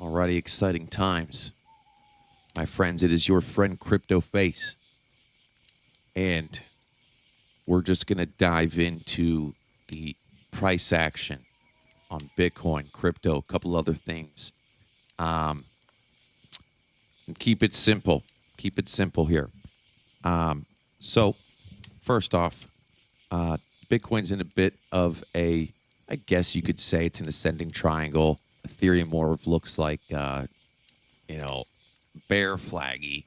Alrighty, exciting times. My friends, it is your friend CryptoFace. And we're just going to dive into the price action on Bitcoin, crypto, a couple other things. And keep it simple. Keep it simple here. So, first off, Bitcoin's in a bit of a, I guess you could say it's an ascending triangle. Ethereum more of looks like, bear flaggy.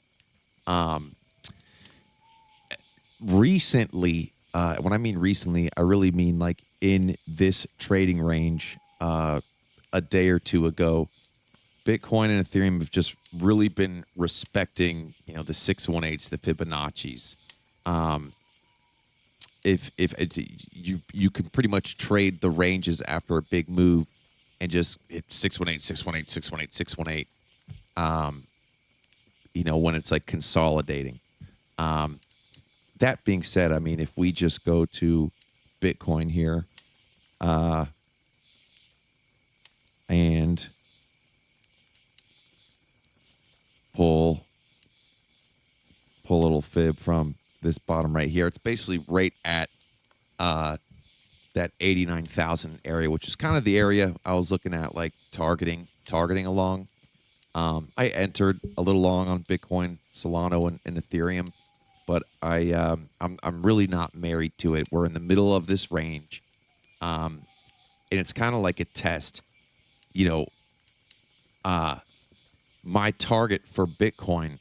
Recently, when I mean recently, I really mean like in this trading range a day or two ago, Bitcoin and Ethereum have just really been respecting, the 618s, the Fibonacci's. If you can pretty much trade the ranges after a big move and just hit 618, 618, 618, 618, when it's like consolidating. That being said, I mean, if we just go to Bitcoin here and pull a little fib from this bottom right here, it's basically right at that 89,000 area, which is kind of the area I was looking at, like targeting along. I entered a little long on Bitcoin, Solana, and Ethereum, but I'm really not married to it. We're in the middle of this range, and it's kind of like a test. My target for Bitcoin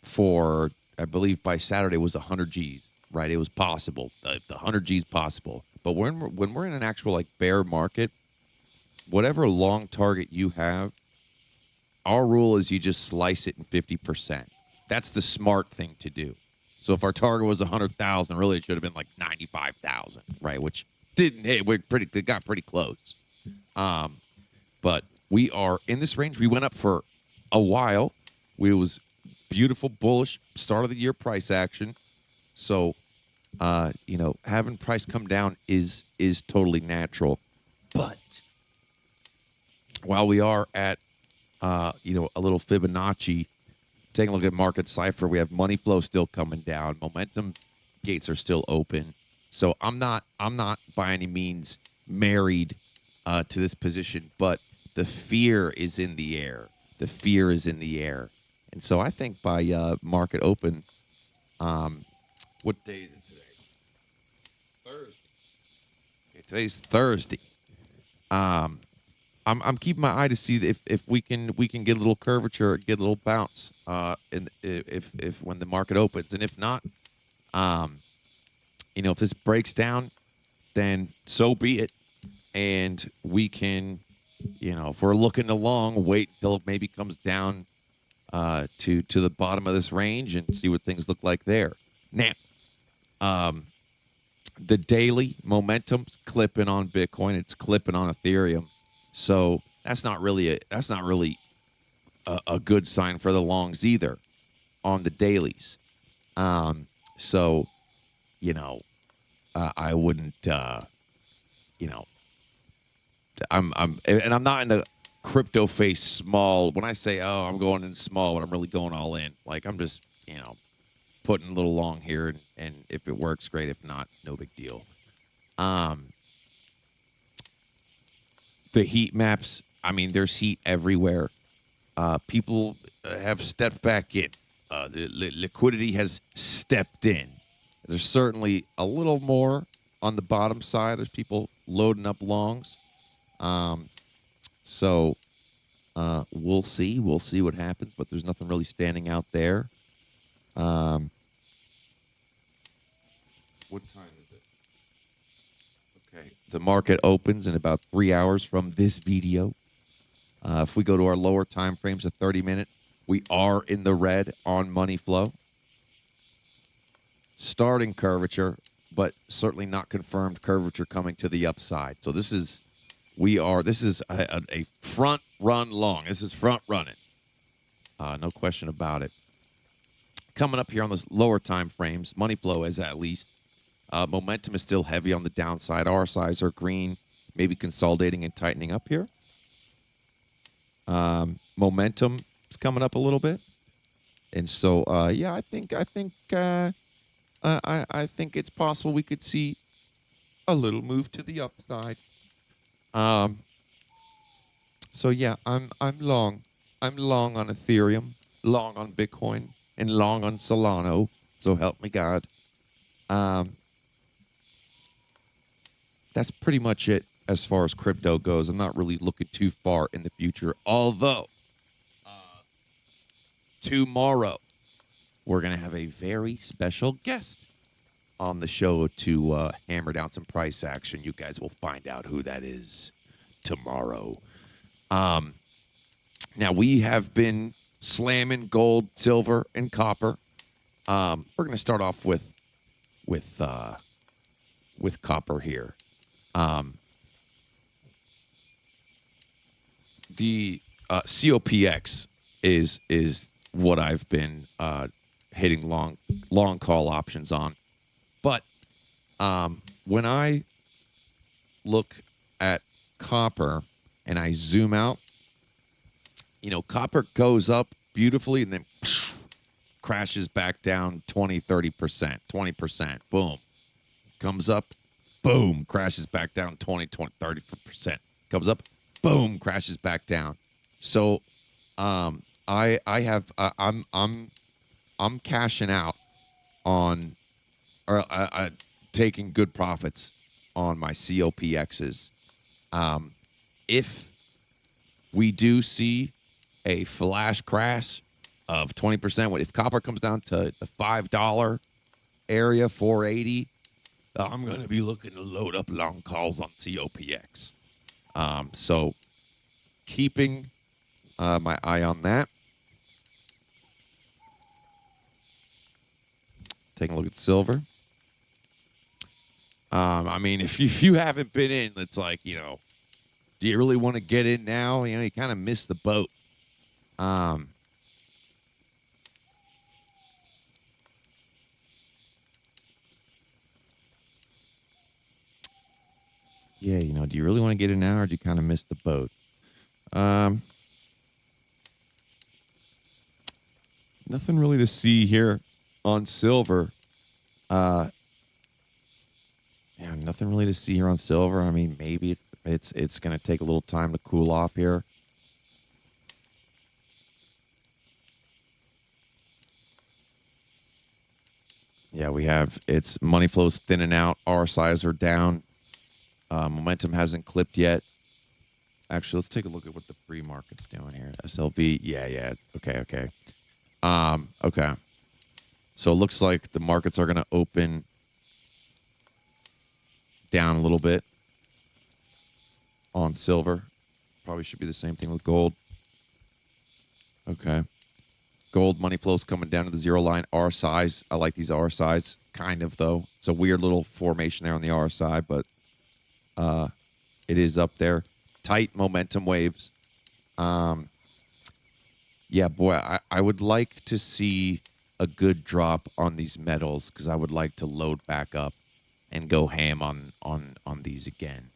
for, I believe by Saturday, was 100 G's. Right, it was possible. The 100 G's possible, but when we're in an actual like bear market, whatever long target you have, our rule is you just slice it in 50%. That's the smart thing to do. So if our target was 100,000, really it should have been like 95,000, right? Which didn't hit. It got pretty close. But we are in this range. We went up for a while. It was beautiful, bullish start of the year price action. So, having price come down is totally natural. But while we are at, a little Fibonacci, taking a look at market cipher, we have money flow still coming down. Momentum gates are still open. So I'm not by any means married to this position, but the fear is in the air. The fear is in the air. And so I think by market open, what day is it today? Thursday. Okay, today's Thursday. I'm keeping my eye to see if we can get a little curvature, get a little bounce, if when the market opens, and if not, if this breaks down, then so be it, and we can, if we're looking along, wait till it maybe comes down to the bottom of this range and see what things look like there. Now, the daily momentum's clipping on Bitcoin. It's clipping on Ethereum. So that's not really a good sign for the longs either on the dailies. I wouldn't, I'm not in a CryptoFace small. When I say, I'm going in small, but I'm really going all in. Like I'm just, putting a little long here, and if it works, great. If not, no big deal. The heat maps, I mean, there's heat everywhere. People have stepped back in. The liquidity has stepped in. There's certainly a little more on the bottom side. There's people loading up longs. So we'll see. We'll see what happens, but there's nothing really standing out there. What time is it? Okay. The market opens in about 3 hours from this video. If we go to our lower time frames, a 30-minute, we are in the red on money flow. Starting curvature, but certainly not confirmed curvature coming to the upside. So this is a front run long. This is front running. No question about it. Coming up here on the lower time frames, money flow is at least. Momentum is still heavy on the downside. RSIs are green, maybe consolidating and tightening up here. Momentum is coming up a little bit, and so yeah, I think it's possible we could see a little move to the upside. So yeah, I'm long. I'm long on Ethereum, long on Bitcoin, and long on Solano. So help me God. That's pretty much it as far as crypto goes. I'm not really looking too far in the future. Although tomorrow we're gonna have a very special guest on the show to hammer down some price action. You guys will find out who that is tomorrow. Now we have been slamming gold, silver, and copper. We're going to start off with copper here. The COPX is what I've been hitting long call options on. But when I look at copper and I zoom out, copper goes up beautifully and then crashes back down 20, 30%, 20%. Boom. Comes up, boom, crashes back down 20, 30%. Comes up, boom, crashes back down. So I'm cashing out on or taking good profits on my COPXs. If we do see a flash crash of 20%, if copper comes down to the $5 area, 480, I'm going to be looking to load up long calls on COPX. So keeping my eye on that. Taking a look at silver. I mean, if you haven't been in, it's like, do you really want to get in now? You kind of miss the boat. Yeah, do you really want to get in now, or do you kind of miss the boat? Nothing really to see here on silver. Yeah, nothing really to see here on silver. I mean, maybe it's going to take a little time to cool off here. Yeah, it's money flows thinning out. RSIs are down. Momentum hasn't clipped yet. Actually, let's take a look at what the free market's doing here. SLV, yeah. Okay. Okay. So it looks like the markets are going to open down a little bit on silver. Probably should be the same thing with gold. Okay. Gold money flows coming down to the zero line. RSIs, I like these RSIs, kind of, though. It's a weird little formation there on the RSI, but it is up there. Tight momentum waves. Yeah, boy, I would like to see a good drop on these metals because I would like to load back up and go ham on these again.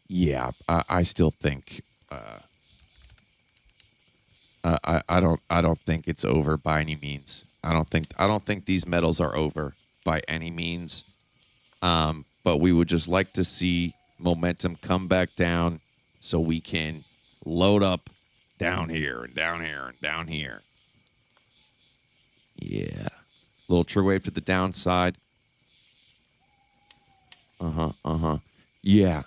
Yeah, I still think I don't think it's over by any means. I don't think these metals are over by any means. But we would just like to see momentum come back down so we can load up down here and down here and down here. Yeah. Little true wave to the downside. Yeah.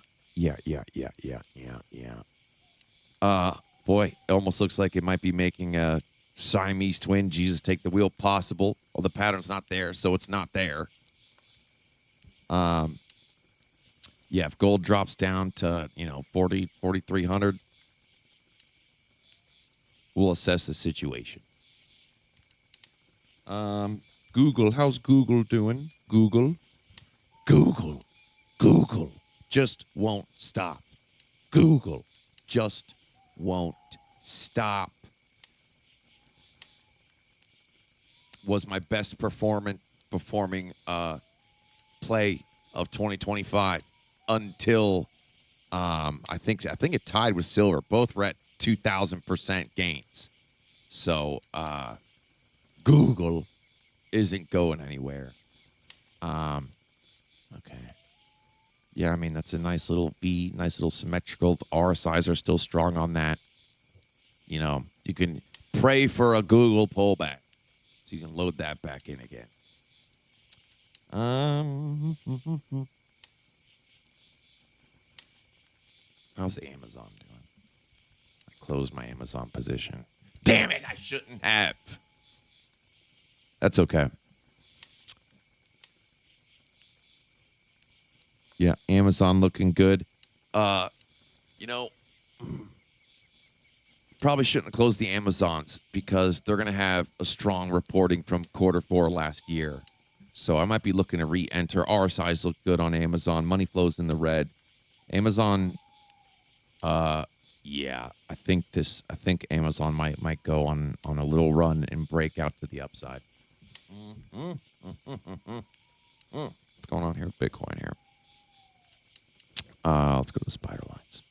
Boy, it almost looks like it might be making a Siamese twin, Jesus take the wheel possible. Well, the pattern's not there, so it's not there. Yeah, if gold drops down to, 4,300, we'll assess the situation. Google, how's Google doing? Google just won't stop. Google just won't stop. Was my best performing play of 2025 until I think it tied with silver. Both were at 2,000% gains. So Google isn't going anywhere. Okay. Yeah, I mean, that's a nice little V, nice little symmetrical. The RSIs are still strong on that. You know, you can pray for a Google pullback. So you can load that back in again. How's the Amazon doing? I closed my Amazon position. Damn it, I shouldn't have. That's okay. Yeah, Amazon looking good. You know, probably shouldn't have closed the Amazons because they're going to have a strong reporting from Q4 last year. So I might be looking to re-enter. RSIs look good on Amazon. Money flows in the red. Amazon, yeah, I think Amazon might go on a little run and break out to the upside. What's going on here with Bitcoin here? Let's go to the spider lines.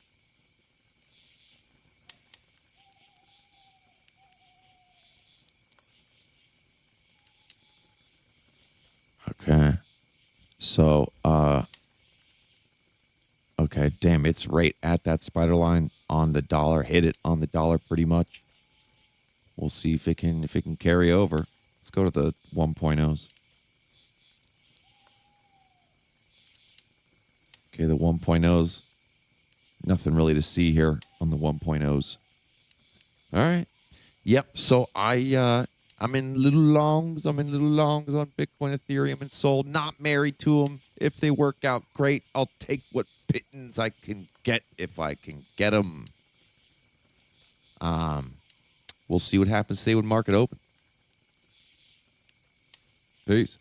Okay. So, okay, damn, it's right at that spider line on the dollar. Hit it on the dollar pretty much. We'll see if it can carry over. Let's go to the 1.0s. Okay, the 1.0s. Nothing really to see here on the 1.0s. All right. Yep. So I'm in little longs. I'm in little longs on Bitcoin, Ethereum, and Sol. Not married to them. If they work out, great. I'll take what pittance I can get if I can get them. We'll see what happens today when market open. Peace.